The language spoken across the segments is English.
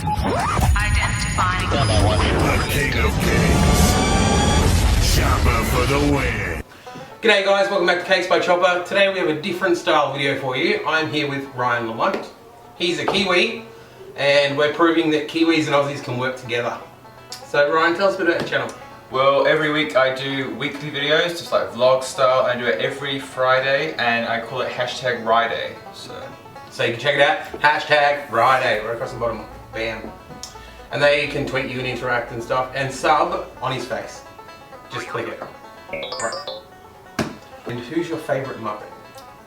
Identifying The king of cakes. Chopper for the win. G'day guys, welcome back to CakesByChoppA. Today we have a different style video for you. I'm here with TheRyanLamont. He's a Kiwi, and we're proving that Kiwis and Aussies can work together. So Ryan, tell us a bit about your channel. Well, every week I do weekly videos, just like vlog style. I do it every Friday, and I call it #Ryday. So you can check it out, #Ryday, right across the bottom, bam. And they can tweet you and interact and stuff, and sub on his face. Just click it. Right. And who's your favourite Muppet?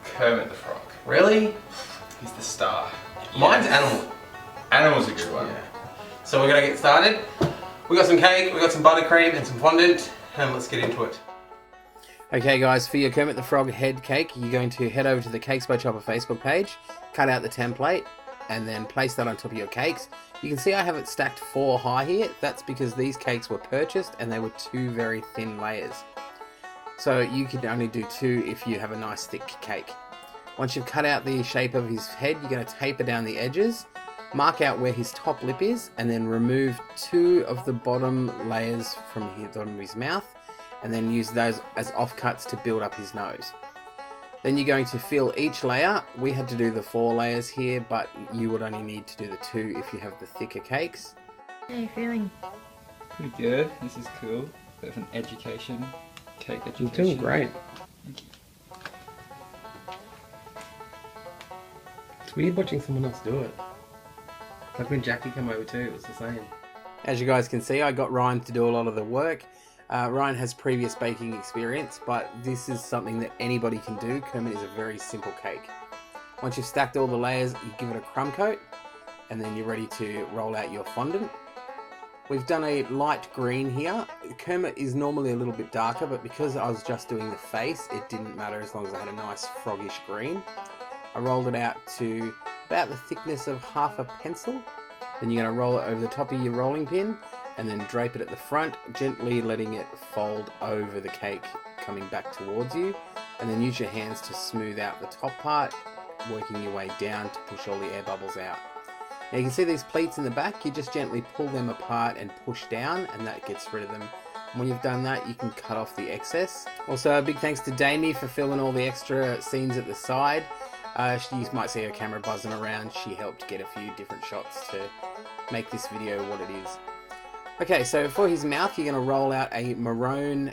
Kermit the Frog. Really? He's the star. Mine's Animal. Animal's a good one. Yeah. So we're gonna get started. We got some cake, we got some buttercream and some fondant, and let's get into it. Okay guys, for your Kermit the Frog head cake, you're going to head over to the CakesByChoppA Facebook page, cut out the template, and then place that on top of your cakes. You can see I have it stacked 4 high here. That's because these cakes were purchased and they were 2 very thin layers. So you can only do 2 if you have a nice thick cake. Once you've cut out the shape of his head, you're going to taper down the edges, mark out where his top lip is, and then remove 2 of the bottom layers from the bottom of his mouth, and then use those as offcuts to build up his nose. Then you're going to fill each layer. We had to do the 4 layers here, but you would only need to do the 2 if you have the thicker cakes. How are you feeling? Pretty good. This is cool. Bit of an education. Cake education. You're doing great. Thank you. It's weird watching someone else do it. Like when Jackie came over too, it was the same. As you guys can see, I got Ryan to do a lot of the work. Ryan has previous baking experience, but this is something that anybody can do. Kermit is a very simple cake. Once you've stacked all the layers, you give it a crumb coat, and then you're ready to roll out your fondant. We've done a light green here. Kermit is normally a little bit darker, but because I was just doing the face, it didn't matter as long as I had a nice froggish green. I rolled it out to about the thickness of half a pencil. Then you're going to roll it over the top of your rolling pin, and then drape it at the front, gently letting it fold over the cake coming back towards you, and then use your hands to smooth out the top part, working your way down to push all the air bubbles out. Now you can see these pleats in the back. You just gently pull them apart and push down, and that gets rid of them. And when you've done that, you can cut off the excess. Also, a big thanks to Damie for filming all the extra scenes at the side. You might see her camera buzzing around. She helped get a few different shots to make this video what it is. Okay, so for his mouth, you're going to roll out a maroon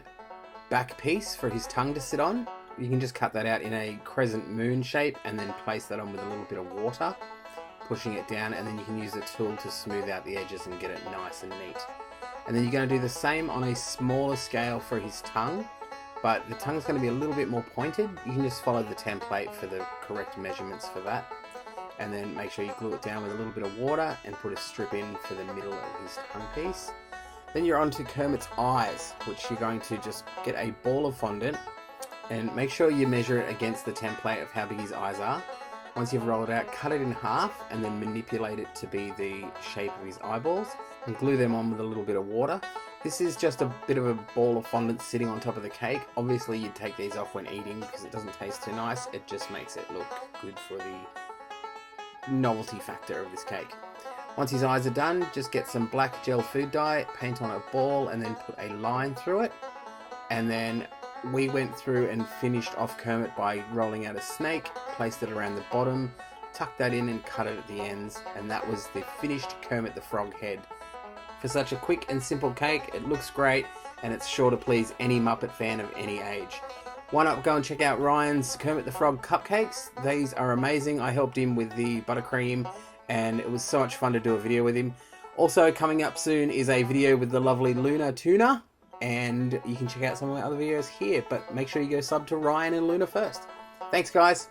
back piece for his tongue to sit on. You can just cut that out in a crescent moon shape and then place that on with a little bit of water, pushing it down, and then you can use the tool to smooth out the edges and get it nice and neat. And then you're going to do the same on a smaller scale for his tongue, but the tongue's going to be a little bit more pointed. You can just follow the template for the correct measurements for that. And then make sure you glue it down with a little bit of water and put a strip in for the middle of his tongue piece. Then you're on to Kermit's eyes, which you're going to just get a ball of fondant and make sure you measure it against the template of how big his eyes are. Once you've rolled it out, cut it in half and then manipulate it to be the shape of his eyeballs and glue them on with a little bit of water. This is just a bit of a ball of fondant sitting on top of the cake. Obviously you'd take these off when eating because it doesn't taste too nice. It just makes it look good for the novelty factor of this cake. Once his eyes are done, just get some black gel food dye, paint on a ball, and then put a line through it. And then we went through and finished off Kermit by rolling out a snake, placed it around the bottom, tucked that in and cut it at the ends, and that was the finished Kermit the Frog head. For such a quick and simple cake, it looks great, and it's sure to please any Muppet fan of any age. Why not go and check out Ryan's Kermit the Frog cupcakes? These are amazing. I helped him with the buttercream and it was so much fun to do a video with him. Also coming up soon is a video with the lovely Luna Tuna, and you can check out some of my other videos here, but make sure you go sub to Ryan and Luna first. Thanks guys.